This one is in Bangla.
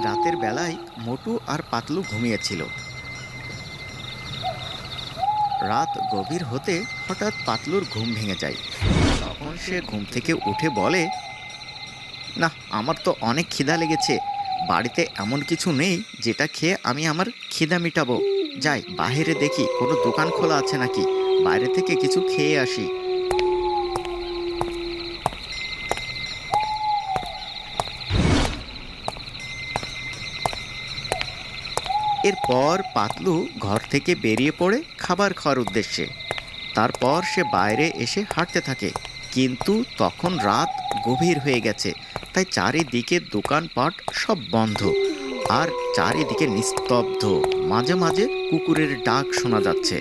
রাতের বেলায় মোটু আর পাতলু ঘুমিয়েছিল। রাত গভীর হতে হঠাৎ পাতলুর ঘুম ভেঙে যায়। তখন সে ঘুম থেকে উঠে বলে, না, আমার তো অনেক খিদা লেগেছে। বাড়িতে এমন কিছু নেই যেটা খেয়ে আমি আমার খিদা মিটাবো। যাই বাইরে দেখি কোনো দোকান খোলা আছে নাকি, বাইরে থেকে কিছু খেয়ে আসি। এরপর পাতলু ঘর থেকে বেরিয়ে পড়ে খাবার খাওয়ার উদ্দেশ্যে। তারপর সে বাইরে এসে হাঁটতে থাকে, কিন্তু তখন রাত গভীর হয়ে গেছে। তাই চারিদিকে দোকানপাট সব বন্ধ, আর চারিদিকে নিস্তব্ধ। মাঝে মাঝে কুকুরের ডাক শোনা যাচ্ছে।